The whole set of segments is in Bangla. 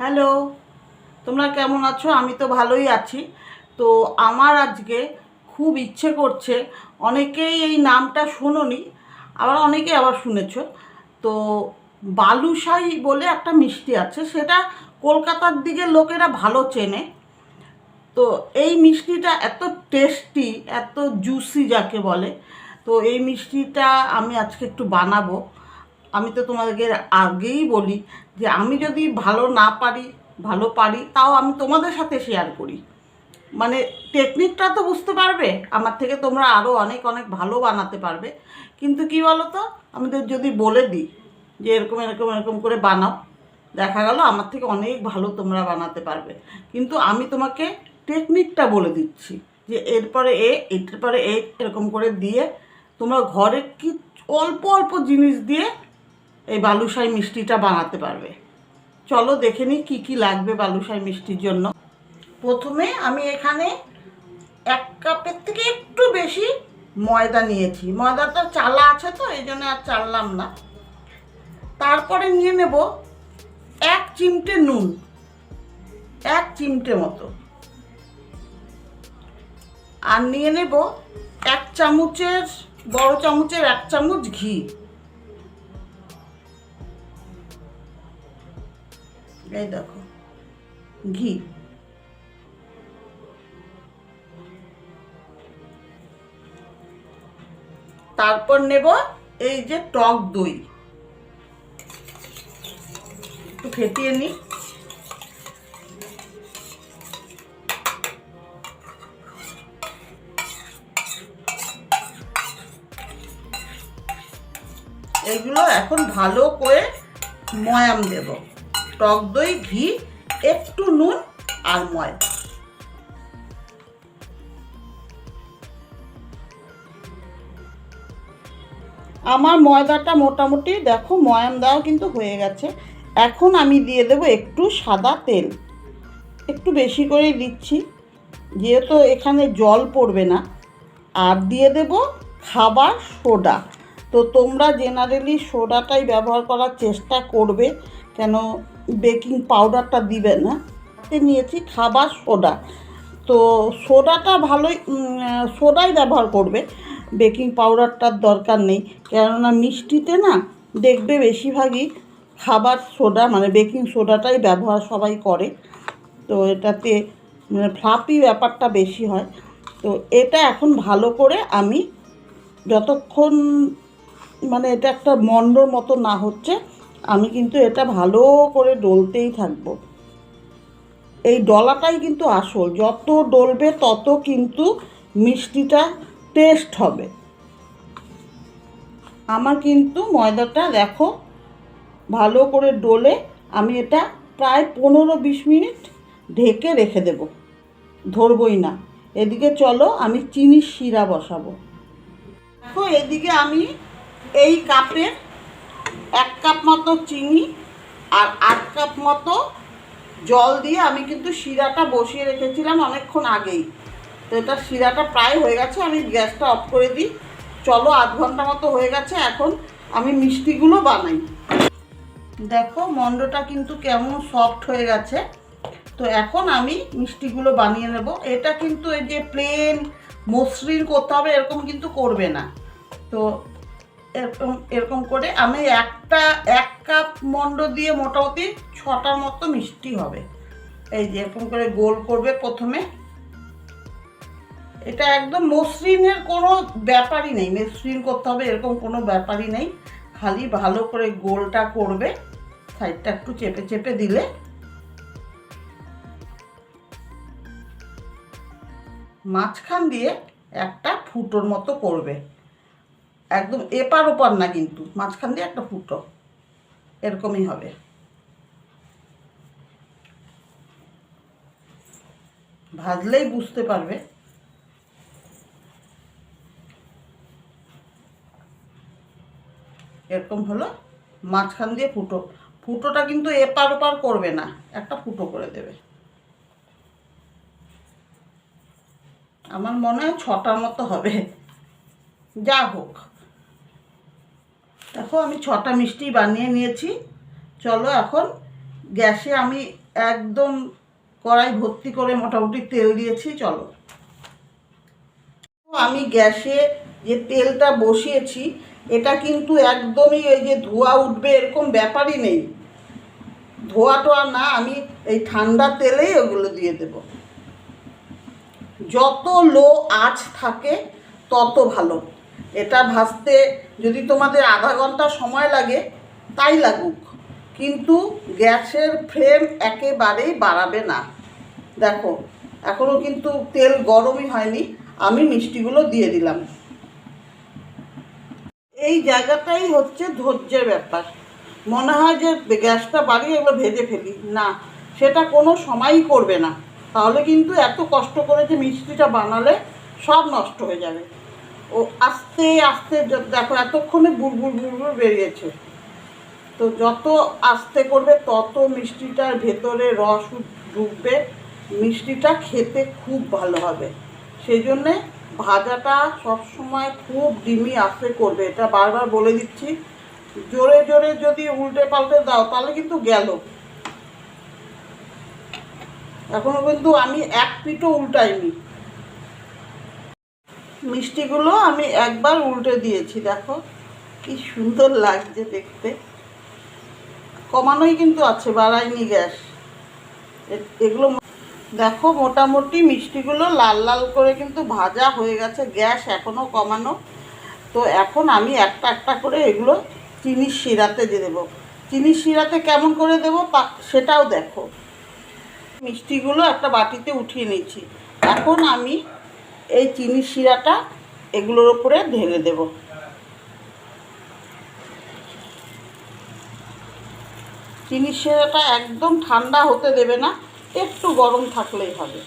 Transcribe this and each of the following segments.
হ্যালো, তোমরা কেমন আছো? আমি তো ভালোই আছি। তো আমার আজকে খুব ইচ্ছে করছে, অনেকেই এই নামটা শোনোনি, আবার শুনেছো। তো বালুশাহি বলে একটা মিষ্টি আছে, সেটা কলকাতার দিকের লোকেরা ভালো চেনে। তো এই মিষ্টিটা এত টেস্টি, এত জুসি যাকে বলে। তো এই মিষ্টিটা আমি আজকে একটু বানাবো। আমি তো তোমাদেরকে আগেই বলি যে আমি যদি ভালো না পারি, ভালো পারি, তাও আমি তোমাদের সাথে শেয়ার করি। মানে টেকনিকটা তো বুঝতে পারবে, আমার থেকে তোমরা আরও অনেক অনেক ভালো বানাতে পারবে। কিন্তু কি বলো তো, আমাদের যদি বলে দিই যে এরকম এরকম এরকম করে বানাও, দেখা গেল আমার থেকে অনেক ভালো তোমরা বানাতে পারবে। কিন্তু আমি তোমাকে টেকনিকটা বলে দিচ্ছি যে এরপরে এরকম করে দিয়ে তোমরা ঘরে কি অল্প অল্প জিনিস দিয়ে এই বালুশাহি মিষ্টিটা বানাতে পারবে। চলো দেখে নিই কী কী লাগবে বালুশাহি মিষ্টির জন্য। প্রথমে আমি এখানে 1 কাপের থেকে একটু বেশি ময়দা নিয়েছি। ময়দাটা চালা আছে তো এই জন্য আর চাললাম না। তারপরে নিয়ে নেব 1 চিমটে নুন, 1 চিমটে মতো। আর নিয়ে নেব 1 চামচের, বড় চামচের 1 চামচ ঘি। এই দেখো ঘি। তারপর নেব এই যে টক দই, একটু ফেটিয়ে নিই। এগুলো এখন ভালো করে ময়াম দেব। টক দই, ঘি, একটু নুন আর ময়দা। আমার ময়দাটা মোটামুটি দেখো ময়াম দেওয়া কিন্তু হয়ে গেছে। এখন আমি দিয়ে দেব একটু সাদা তেল, একটু বেশি করেই দিচ্ছি যেহেতু এখানে জল পড়বে না। আর দিয়ে দেব খাবার সোডা। তো তোমরা জেনারেলি সোডাটাই ব্যবহার করার চেষ্টা করবে, কেন বেকিং পাউডারটা দিবে না। নিয়েছি খাবার সোডা। তো সোডাটা ভালোই, সোডাই ব্যবহার করবে, বেকিং পাউডারটার দরকার নেই। কেননা মিষ্টিতে না দেখবে বেশিরভাগই খাবার সোডা মানে বেকিং সোডাটাই ব্যবহার সবাই করে। তো এটাতে ফ্লাফি ব্যাপারটা বেশি হয়। তো এটা এখন ভালো করে আমি যতক্ষণ মানে এটা একটা মণ্ডর মতো না হচ্ছে, আমি কিন্তু এটা ভালো করে ডলতেই থাকবো। এই ডলাটাই কিন্তু আসল, যত ডলবে তত কিন্তু মিষ্টিটা টেস্ট হবে। আমার কিন্তু ময়দাটা দেখো ভালো করে ডলে আমি এটা প্রায় 15-20 মিনিট ঢেকে রেখে দেব, ধরবই না। এদিকে চলো আমি চিনির শিরা বসাবো। দেখো এদিকে আমি এই কাপের 1 কাপ মতো চিনি আর 8 কাপ মতো জল দিয়ে আমি কিন্তু শিরাটা বসিয়ে রেখেছিলাম অনেকক্ষণ আগেই। তো এটা শিরাটা প্রায় হয়ে গেছে, আমি গ্যাসটা অফ করে দিই। চলো 8 ঘন্টা মতো হয়ে গেছে, এখন আমি মিষ্টিগুলো বানাই। দেখো মণ্ডটা কিন্তু কেমন সফট হয়ে গেছে। তো এখন আমি মিষ্টিগুলো বানিয়ে নেব। এটা কিন্তু এই যে প্লেন মসৃণ করতে হবে এরকম কিন্তু করবে না। তো এরকম এরকম করে আমি 1 কাপ মণ্ড দিয়ে মোটামুটি 6টার মতো মিষ্টি হবে। এই যে এরকম করে গোল করবে প্রথমে। এটা একদম মসৃণের কোনো ব্যাপারই নেই, মসৃণ করতে হবে এরকম কোনো ব্যাপারই নেই, খালি ভালো করে গোলটা করবে। সাইডটা একটু চেপে চেপে দিলে মাঝখান দিয়ে একটা ফুটোর মতো করবে, একদম এপার ওপার না, কিন্তু মাঝখান দিয়ে একটা ফুটো, এরকমই হবে। ভাজলেই বুঝতে পারবে। এরকম হলো, মাঝখান দিয়ে ফুটো। ফুটোটা কিন্তু এপার ওপার করবে না, একটা ফুটো করে দেবে। আমার মনে হয় 6টার মতো হবে, যা হোক। দেখো আমি 6টা মিষ্টি বানিয়ে নিয়েছি। চলো এখন গ্যাসে আমি একদম কড়াই ভর্তি করে মোটামুটি তেল দিয়েছি। চলো, আমি গ্যাসে যে তেলটা বসিয়েছি এটা কিন্তু একদমই এই যে ধোঁয়া উঠবে এরকম ব্যাপারই নেই, ধোঁয়া টোয়া না। আমি এই ঠান্ডা তেলেই ওগুলো দিয়ে দেব। যত লো আঁচ থাকে তত ভালো। এটা ভাজতে যদি তোমাদের আধা ঘন্টা সময় লাগে তাই লাগুক, কিন্তু গ্যাসের ফ্লেম একেবারেই বাড়াবে না। দেখো এখনও কিন্তু তেল গরমই হয়নি, আমি মিষ্টিগুলো দিয়ে দিলাম। এই জায়গাটাই হচ্ছে ধৈর্যের ব্যাপার। মনে হয় যে গ্যাসটা বাড়িয়ে এগুলো ভেজে ফেলি, না, সেটা কোনো সময়ই করবে না। তাহলে কিন্তু এত কষ্ট করে যে মিষ্টিটা বানালে সব নষ্ট হয়ে যাবে। ও আস্তে আস্তে দেখো এতক্ষণে বুড়বুড় বুড়বুড় বেরিয়েছে। তো যত আস্তে করবে তত মিষ্টিটার ভেতরে রস ঢুকবে, মিষ্টিটা খেতে খুব ভালো হবে। সেই জন্যে ভাজাটা সবসময় খুব ডিমি আস্তে করবে, এটা বারবার বলে দিচ্ছি। জোরে জোরে যদি উল্টে পাল্টে দাও তাহলে কিন্তু গেল। এখনো কিন্তু আমি এক পিঠও উল্টাইনি। মিষ্টিগুলো আমি একবার উল্টে দিয়েছি, দেখো কি সুন্দর লাগছে দেখতে। কমানোই কিন্তু আছে, বাড়াইনি গ্যাস। এগুলো দেখো মোটামুটি মিষ্টিগুলো লাল লাল করে কিন্তু ভাজা হয়ে গেছে, গ্যাস এখনও কমানো। তো এখন আমি একটা একটা করে এগুলো চিনির শিরাতে দিয়ে দেবো। চিনির শিরাতে কেমন করে দেবো সেটাও দেখো। মিষ্টিগুলো একটা বাটিতে উঠিয়ে নিচ্ছি। এখন আমি এই চিনির শিরাটা এগুলোর উপরে ঢেলে দেব। চিনির শিরাটা একদম ঠান্ডা হতে দেবে না, একটু গরম থাকলেই হবে।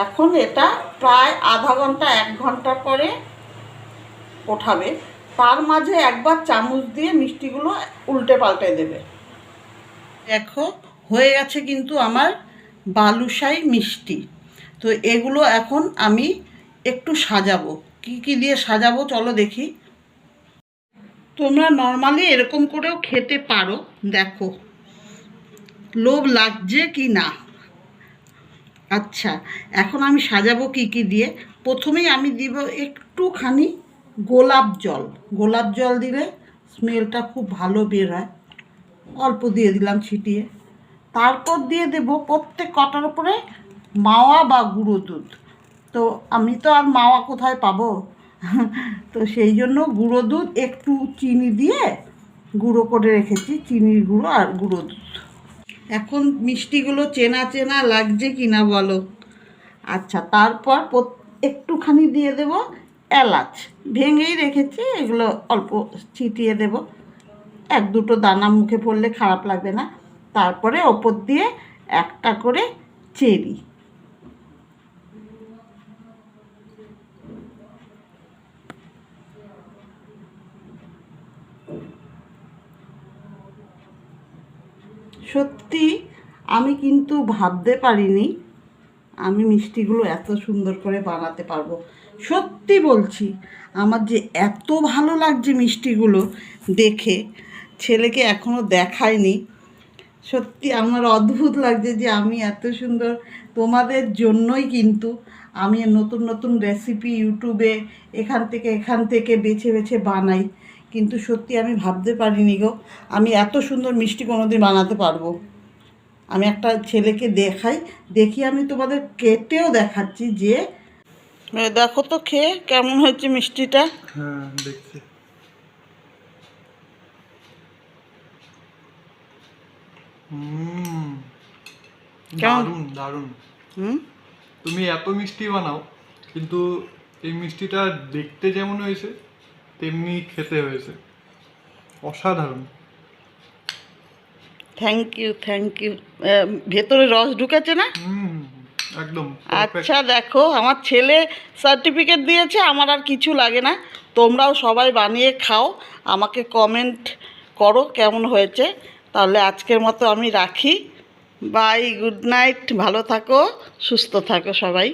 এখন এটা প্রায় আধা ঘন্টা 1 ঘন্টা পরে ওঠাবে। তার মাঝে একবার চামচ দিয়ে মিষ্টিগুলো উল্টে পাল্টে দেবে। দেখো হয়ে গেছে কিন্তু আমার বালুশাহী মিষ্টি। তো এগুলো এখন আমি একটু সাজাবো। কি কি দিয়ে সাজাবো চলো দেখি। তোমরা নর্মালি এরকম করেও খেতে পারো, দেখো লোভ লাগছে কি না। আচ্ছা, এখন আমি সাজাবো কি কি দিয়ে। প্রথমেই আমি দিব একটুখানি গোলাপ জল। গোলাপ জল দিলে স্মেলটা খুব ভালো বের হয়, অল্প দিয়ে দিলাম ছিটিয়ে। তারপর দিয়ে দেব প্রত্যেক কটার উপরে মাওয়া বা গুঁড়ো দুধ। তো আমি তো আর মাওয়া কোথায় পাবো, তো সেই জন্য গুঁড়ো দুধ একটু চিনি দিয়ে গুঁড়ো করে রেখেছি, চিনির গুঁড়ো আর গুঁড়ো দুধ। এখন মিষ্টিগুলো চেনা চেনা লাগছে কি না বলো। আচ্ছা, তারপর একটুখানি দিয়ে দেব এলাচ, ভেঙেই রেখেছি, এগুলো অল্প ছিটিয়ে দেব। 1-2 দানা মুখে পড়লে খারাপ লাগবে না। তারপরে ওপর দিয়ে একটা করে চেরি। সত্যি আমি কিন্তু ভাবতে পারিনি আমি মিষ্টিগুলো এত সুন্দর করে বানাতে পারবো। সত্যি বলছি, আমার যে এত ভালো লাগছে মিষ্টিগুলো দেখে, ছেলেকে এখনও দেখাইনি। সত্যি আমার অদ্ভুত লাগছে যে আমি এত সুন্দর, তোমাদের জন্যই কিন্তু আমি নতুন নতুন রেসিপি ইউটিউবে এখান থেকে বেছে বেছে বানাই। কিন্তু সত্যি আমি ভাবতে পারিনি গো আমি এত সুন্দর মিষ্টি কোনোদিন বানাতে পারবো। আমি একটা ছেলেকে দেখি আমি তোমাদের কেটেও দেখাচ্ছি যে দেখো তো খেয়ে কেমন হয়েছে মিষ্টিটা। হ্যাঁ দেখছি। দারুণ দারুণ। তুমি এত মিষ্টি বানাও, কিন্তু এই মিষ্টিটা দেখতে যেমন হয়েছে তেমনি খেতে হয়েছে, অসাধারণ। Thank you. ভেতরে রস ঢুকেছে না? একদম। আচ্ছা দেখো, আমার ছেলে সার্টিফিকেট দিয়েছে, আমার আর কিছু লাগে না। তোমরাও সবাই বানিয়ে খাও, আমাকে কমেন্ট করো কেমন হয়েছে। তাহলে আজকের মতো আমি রাখি। বাই, গুড নাইট, ভালো থাকো, সুস্থ থাকো সবাই।